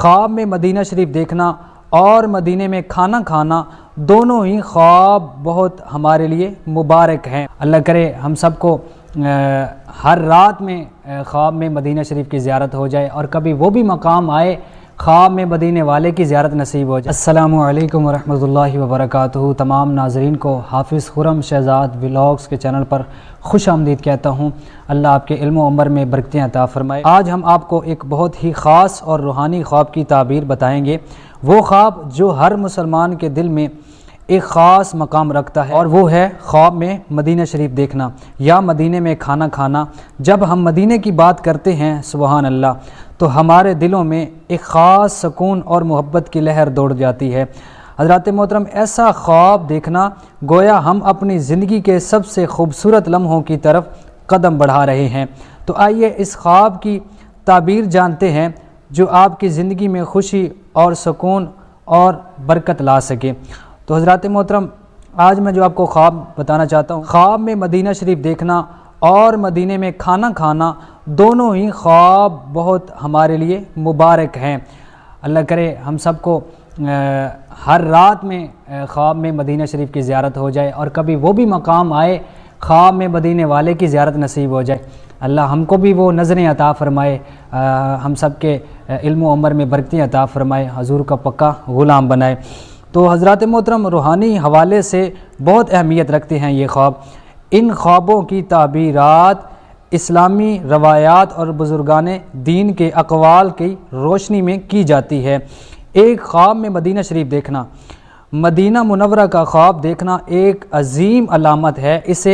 خواب میں مدینہ شریف دیکھنا اور مدینے میں کھانا کھانا دونوں ہی خواب بہت ہمارے لیے مبارک ہیں۔ اللہ کرے ہم سب کو ہر رات میں خواب میں مدینہ شریف کی زیارت ہو جائے اور کبھی وہ بھی مقام آئے خواب میں مدینے والے کی زیارت نصیب ہو جائے۔ السلام علیکم ورحمۃ اللہ وبرکاتہ۔ تمام ناظرین کو حافظ خرم شہزاد ولاگز کے چینل پر خوش آمدید کہتا ہوں۔ اللہ آپ کے علم و عمر میں برکتیں عطا فرمائے۔ آج ہم آپ کو ایک بہت ہی خاص اور روحانی خواب کی تعبیر بتائیں گے، وہ خواب جو ہر مسلمان کے دل میں ایک خاص مقام رکھتا ہے، اور وہ ہے خواب میں مدینہ شریف دیکھنا یا مدینے میں کھانا کھانا۔ جب ہم مدینے کی بات کرتے ہیں سبحان اللہ، تو ہمارے دلوں میں ایک خاص سکون اور محبت کی لہر دوڑ جاتی ہے۔ حضرات محترم، ایسا خواب دیکھنا گویا ہم اپنی زندگی کے سب سے خوبصورت لمحوں کی طرف قدم بڑھا رہے ہیں۔ تو آئیے اس خواب کی تعبیر جانتے ہیں جو آپ کی زندگی میں خوشی اور سکون اور برکت لا سکے۔ تو حضرات محترم، آج میں جو آپ کو خواب بتانا چاہتا ہوں، خواب میں مدینہ شریف دیکھنا اور مدینے میں کھانا کھانا دونوں ہی خواب بہت ہمارے لیے مبارک ہیں۔ اللہ کرے ہم سب کو ہر رات میں خواب میں مدینہ شریف کی زیارت ہو جائے اور کبھی وہ بھی مقام آئے خواب میں مدینے والے کی زیارت نصیب ہو جائے۔ اللہ ہم کو بھی وہ نظریں عطا فرمائے، ہم سب کے علم و عمر میں برکتیں عطا فرمائے، حضور کا پکا غلام بنائے۔ تو حضرات محترم، روحانی حوالے سے بہت اہمیت رکھتے ہیں یہ خواب۔ ان خوابوں کی تعبیرات اسلامی روایات اور بزرگان دین کے اقوال کی روشنی میں کی جاتی ہے۔ ایک خواب میں مدینہ شریف دیکھنا، مدینہ منورہ کا خواب دیکھنا ایک عظیم علامت ہے۔ اسے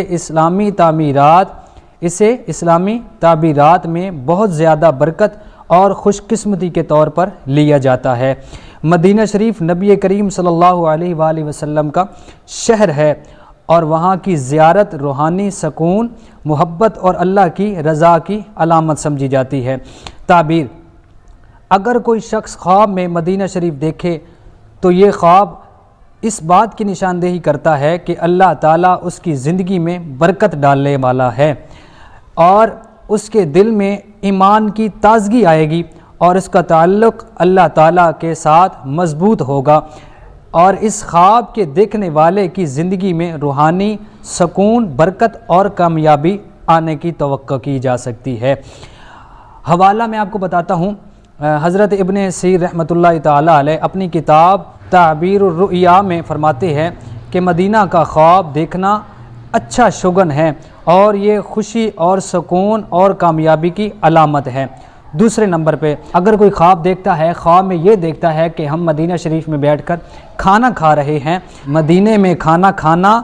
اسلامی تعبیرات میں بہت زیادہ برکت اور خوش قسمتی کے طور پر لیا جاتا ہے۔ مدینہ شریف نبی کریم صلی اللہ علیہ وآلہ وسلم کا شہر ہے، اور وہاں کی زیارت روحانی سکون، محبت اور اللہ کی رضا کی علامت سمجھی جاتی ہے۔ تعبیر: اگر کوئی شخص خواب میں مدینہ شریف دیکھے تو یہ خواب اس بات کی نشاندہی کرتا ہے کہ اللہ تعالیٰ اس کی زندگی میں برکت ڈالنے والا ہے، اور اس کے دل میں ایمان کی تازگی آئے گی اور اس کا تعلق اللہ تعالیٰ کے ساتھ مضبوط ہوگا، اور اس خواب کے دیکھنے والے کی زندگی میں روحانی سکون، برکت اور کامیابی آنے کی توقع کی جا سکتی ہے۔ حوالہ میں آپ کو بتاتا ہوں، حضرت ابن سیر رحمۃ اللہ تعالیٰ علیہ اپنی کتاب تعبیر الرؤیا میں فرماتے ہیں کہ مدینہ کا خواب دیکھنا اچھا شگن ہے، اور یہ خوشی اور سکون اور کامیابی کی علامت ہے۔ دوسرے نمبر پہ، اگر کوئی خواب دیکھتا ہے، خواب میں یہ دیکھتا ہے کہ ہم مدینہ شریف میں بیٹھ کر کھانا کھا رہے ہیں، مدینے میں کھانا کھانا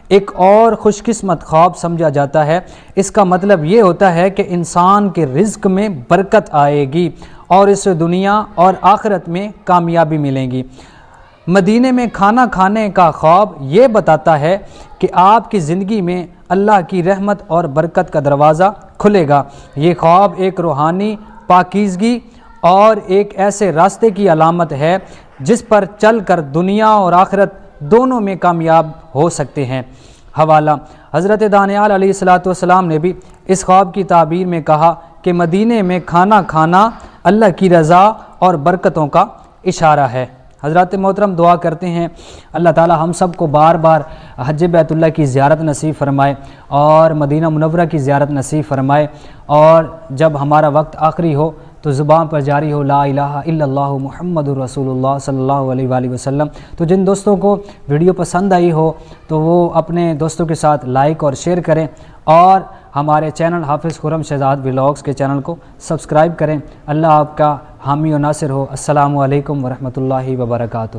ایک اور خوش قسمت خواب سمجھا جاتا ہے۔ اس کا مطلب یہ ہوتا ہے کہ انسان کے رزق میں برکت آئے گی اور اس دنیا اور آخرت میں کامیابی ملے گی۔ مدینے میں کھانا کھانے کا خواب یہ بتاتا ہے کہ آپ کی زندگی میں اللہ کی رحمت اور برکت کا دروازہ کھلے گا۔ یہ خواب ایک روحانی پاکیزگی اور ایک ایسے راستے کی علامت ہے جس پر چل کر دنیا اور آخرت دونوں میں کامیاب ہو سکتے ہیں۔ حوالہ: حضرت دانیال علیہ السلام نے بھی اس خواب کی تعبیر میں کہا کہ مدینے میں کھانا کھانا اللہ کی رضا اور برکتوں کا اشارہ ہے۔ حضرات محترم، دعا کرتے ہیں اللہ تعالی ہم سب کو بار بار حج بیت اللہ کی زیارت نصیب فرمائے اور مدینہ منورہ کی زیارت نصیب فرمائے، اور جب ہمارا وقت آخری ہو تو زبان پر جاری ہو لا الہ الا اللہ محمد رسول اللہ صلی اللہ علیہ وآلہ وسلم۔ تو جن دوستوں کو ویڈیو پسند آئی ہو تو وہ اپنے دوستوں کے ساتھ لائک اور شیئر کریں، اور ہمارے چینل حافظ خرم شہزاد ولاگز کے چینل کو سبسکرائب کریں۔ اللہ آپ کا حامی و ناصر ہو۔ السلام علیکم ورحمۃ اللہ وبرکاتہ۔